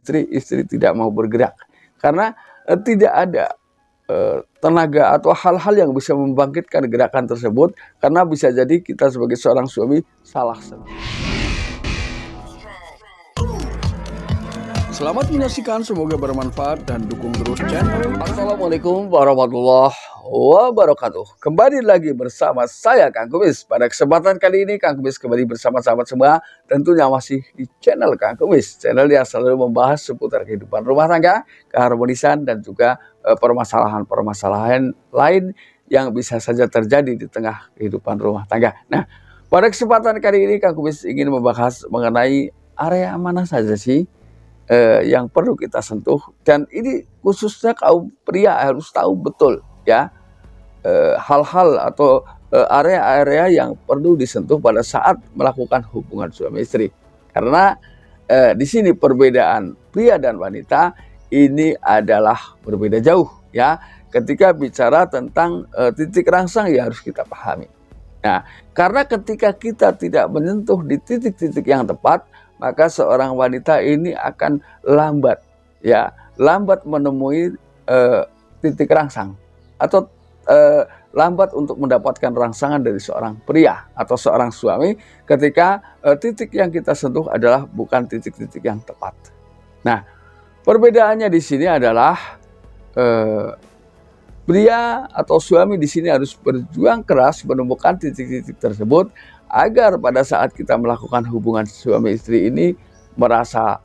istri tidak mau bergerak. Karena tidak ada tenaga atau hal-hal yang bisa membangkitkan gerakan tersebut, karena bisa jadi kita sebagai seorang suami salah sendiri. Selamat menyaksikan, semoga bermanfaat dan dukung terus channel. Assalamualaikum warahmatullahi wabarakatuh. Kembali lagi bersama saya Kang Kumis. Pada kesempatan kali ini Kang Kumis kembali bersama sahabat semua, tentunya masih di channel Kang Kumis, channel yang selalu membahas seputar kehidupan rumah tangga, keharmonisan, dan juga permasalahan-permasalahan lain yang bisa saja terjadi di tengah kehidupan rumah tangga. Nah, pada kesempatan kali ini Kang Kumis ingin membahas mengenai area mana saja sih yang perlu kita sentuh, dan ini khususnya kaum pria harus tahu betul ya hal-hal atau area-area yang perlu disentuh pada saat melakukan hubungan suami istri, karena di sini perbedaan pria dan wanita ini adalah berbeda jauh ya. Ketika bicara tentang titik rangsang ya harus kita pahami. Nah, karena ketika kita tidak menyentuh di titik-titik yang tepat, maka seorang wanita ini akan lambat menemui titik rangsang, atau lambat untuk mendapatkan rangsangan dari seorang pria atau seorang suami ketika titik yang kita sentuh adalah bukan titik-titik yang tepat. Nah, perbedaannya di sini adalah pria atau suami di sini harus berjuang keras menemukan titik-titik tersebut agar pada saat kita melakukan hubungan suami istri ini merasa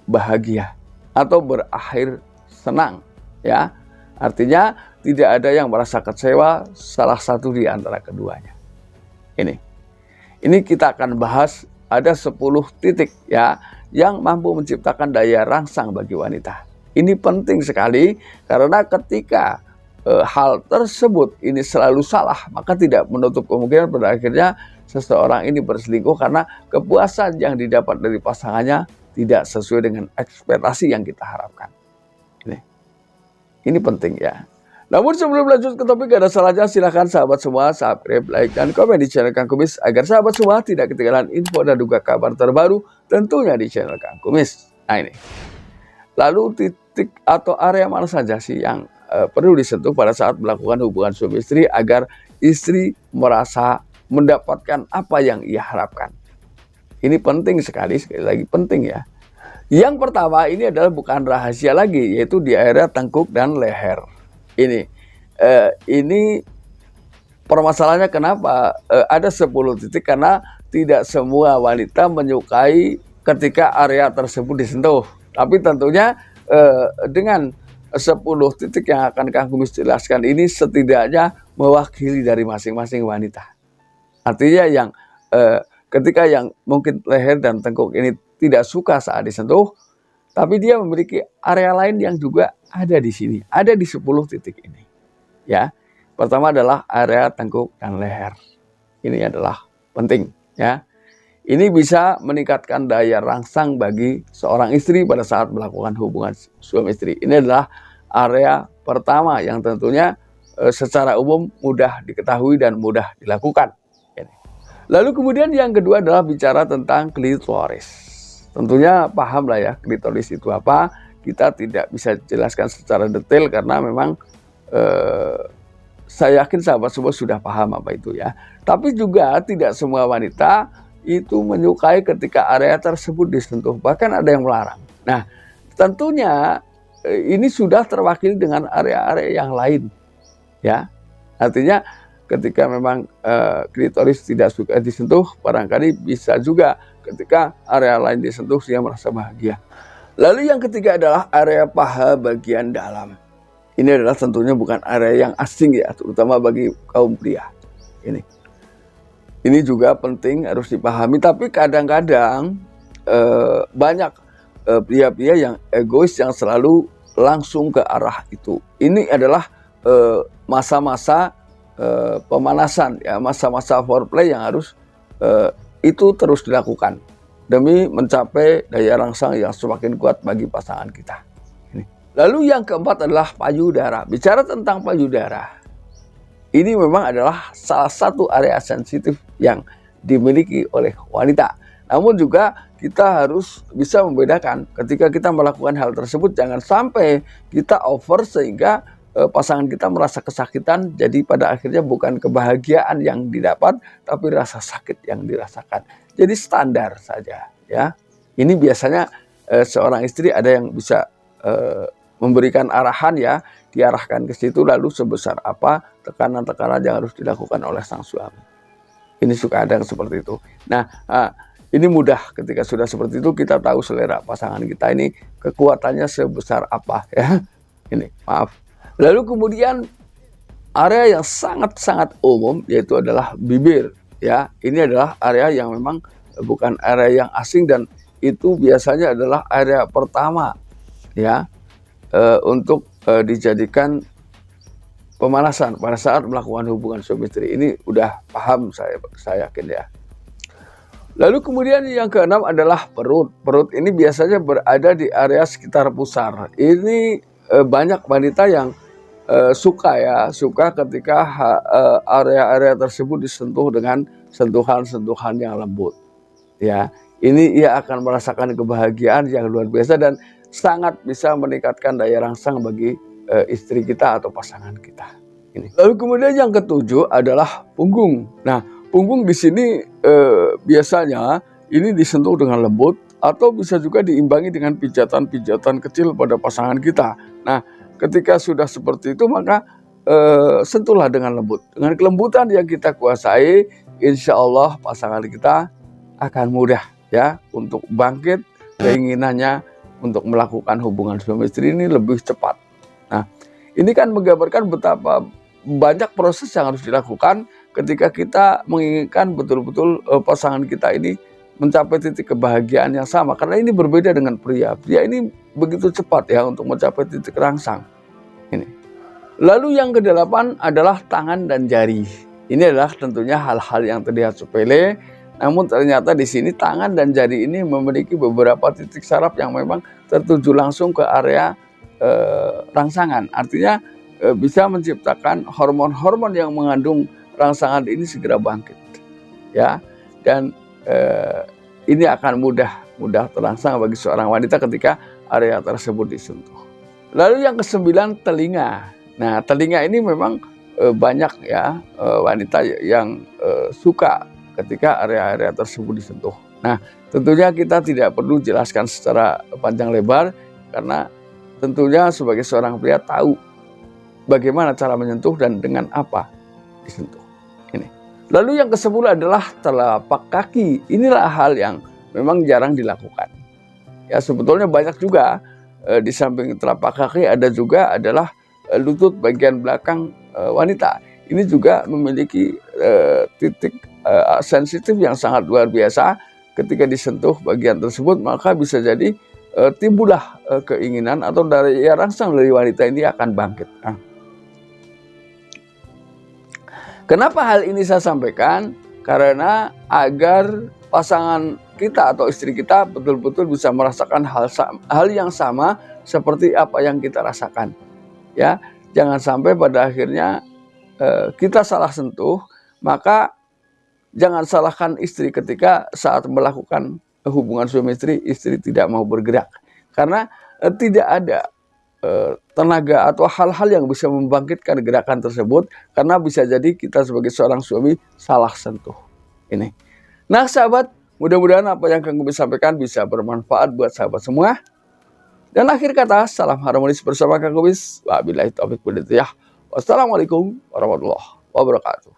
bahagia atau berakhir senang ya. Artinya tidak ada yang merasa kecewa salah satu di antara keduanya. Ini kita akan bahas, ada 10 titik ya yang mampu menciptakan daya rangsang bagi wanita. Ini penting sekali karena ketika hal tersebut ini selalu salah, maka tidak menutup kemungkinan pada akhirnya seseorang ini berselingkuh karena kepuasan yang didapat dari pasangannya tidak sesuai dengan ekspektasi yang kita harapkan. Ini penting ya. Namun sebelum lanjut ke topik, gak ada salahnya silahkan sahabat semua subscribe, like, dan komen di channel Kang Kumis agar sahabat semua tidak ketinggalan info dan juga kabar terbaru tentunya di channel Kang Kumis. Nah ini. Lalu titik atau area mana saja sih yang perlu disentuh pada saat melakukan hubungan suami istri agar istri merasa mendapatkan apa yang ia harapkan? Ini penting sekali lagi penting ya. Yang pertama ini adalah bukan rahasia lagi, yaitu di area tengkuk dan leher. Ini permasalahannya kenapa ada 10 titik, karena tidak semua wanita menyukai ketika area tersebut disentuh. Tapi tentunya dengan 10 titik yang akan Kang Kumis jelaskan ini setidaknya mewakili dari masing-masing wanita. Artinya yang ketika yang mungkin leher dan tengkuk ini tidak suka saat disentuh, tapi dia memiliki area lain yang juga ada di sini, ada di 10 titik ini. Ya, pertama adalah area tengkuk dan leher. Ini adalah penting ya. Ini bisa meningkatkan daya rangsang bagi seorang istri pada saat melakukan hubungan suami istri. Ini adalah area pertama yang tentunya secara umum mudah diketahui dan mudah dilakukan. Lalu kemudian yang kedua adalah bicara tentang klitoris. Tentunya paham lah ya klitoris itu apa. Kita tidak bisa jelaskan secara detail karena memang saya yakin sahabat semua sudah paham apa itu ya. Tapi juga tidak semua wanita itu menyukai ketika area tersebut disentuh, bahkan ada yang melarang. Nah, tentunya ini sudah terwakili dengan area-area yang lain ya. Artinya ketika memang klitoris tidak suka disentuh, barangkali bisa juga ketika area lain disentuh dia merasa bahagia. Lalu yang ketiga adalah area paha bagian dalam. Ini adalah tentunya bukan area yang asing ya, terutama bagi kaum pria. Ini juga penting harus dipahami, tapi kadang-kadang banyak pria-pria yang egois yang selalu langsung ke arah itu. Ini adalah masa-masa pemanasan ya, masa-masa foreplay yang harus itu terus dilakukan demi mencapai daya rangsang yang semakin kuat bagi pasangan kita. Lalu yang keempat adalah payudara. Bicara tentang payudara, ini memang adalah salah satu area sensitif yang dimiliki oleh wanita. Namun juga kita harus bisa membedakan ketika kita melakukan hal tersebut, jangan sampai kita over sehingga pasangan kita merasa kesakitan, jadi pada akhirnya bukan kebahagiaan yang didapat tapi rasa sakit yang dirasakan. Jadi standar saja ya. Ini biasanya seorang istri ada yang bisa memberikan arahan ya, diarahkan ke situ, lalu sebesar apa tekanan-tekanan yang harus dilakukan oleh sang suami. Ini suka ada yang seperti itu. Nah, ini mudah ketika sudah seperti itu kita tahu selera pasangan kita ini kekuatannya sebesar apa ya. Ini maaf. Lalu kemudian area yang sangat-sangat umum yaitu adalah bibir ya. Ini adalah area yang memang bukan area yang asing dan itu biasanya adalah area pertama ya untuk dijadikan pemanasan pada saat melakukan hubungan suami istri. Ini udah paham saya yakin ya. Lalu kemudian yang keenam adalah perut. Perut ini biasanya berada di area sekitar pusar. Ini banyak wanita yang suka ketika area-area tersebut disentuh dengan sentuhan-sentuhan yang lembut. Ya, ini ia akan merasakan kebahagiaan yang luar biasa dan sangat bisa meningkatkan daya rangsang bagi istri kita atau pasangan kita. Ini. Lalu kemudian yang ketujuh adalah punggung. Nah, punggung di sini biasanya ini disentuh dengan lembut atau bisa juga diimbangi dengan pijatan-pijatan kecil pada pasangan kita. Nah, ketika sudah seperti itu maka sentuhlah dengan lembut. Dengan kelembutan yang kita kuasai, insya Allah pasangan kita akan mudah ya untuk bangkit keinginannya untuk melakukan hubungan suami istri ini lebih cepat. Nah, ini kan menggambarkan betapa banyak proses yang harus dilakukan ketika kita menginginkan betul-betul pasangan kita ini mencapai titik kebahagiaan yang sama. Karena ini berbeda dengan pria. Pria ini begitu cepat ya untuk mencapai titik rangsang. Ini. Lalu yang kedelapan adalah tangan dan jari. Ini adalah tentunya hal-hal yang terlihat sepele. Namun ternyata di sini tangan dan jari ini memiliki beberapa titik saraf yang memang tertuju langsung ke area rangsangan. Artinya bisa menciptakan hormon-hormon yang mengandung rangsangan ini segera bangkit. Ya, dan ini akan mudah terangsang bagi seorang wanita ketika area tersebut disentuh. Lalu yang kesembilan, telinga. Nah, telinga ini memang banyak ya wanita yang suka ketika area-area tersebut disentuh. Nah, tentunya kita tidak perlu jelaskan secara panjang lebar karena tentunya sebagai seorang pria tahu bagaimana cara menyentuh dan dengan apa disentuh. Ini. Lalu yang ke-10 adalah telapak kaki. Inilah hal yang memang jarang dilakukan. Ya, sebetulnya banyak juga di samping telapak kaki ada juga adalah lutut bagian belakang wanita. Ini juga memiliki titik sensitif yang sangat luar biasa. Ketika disentuh bagian tersebut maka bisa jadi timbullah keinginan atau daya rangsang dari wanita ini akan bangkit. Nah, kenapa hal ini saya sampaikan? Karena agar pasangan kita atau istri kita betul-betul bisa merasakan hal yang sama seperti apa yang kita rasakan. Ya, jangan sampai pada akhirnya kita salah sentuh, maka jangan salahkan istri ketika saat melakukan hubungan suami istri, istri tidak mau bergerak. Karena tidak ada tenaga atau hal-hal yang bisa membangkitkan gerakan tersebut. Karena bisa jadi kita sebagai seorang suami salah sentuh. Ini. Nah sahabat, mudah-mudahan apa yang Kang Gubis sampaikan bisa bermanfaat buat sahabat semua. Dan akhir kata, salam harmonis bersama Kang Gubis. Wabillahi taufiq wal hidayah. Wassalamualaikum warahmatullahi wabarakatuh.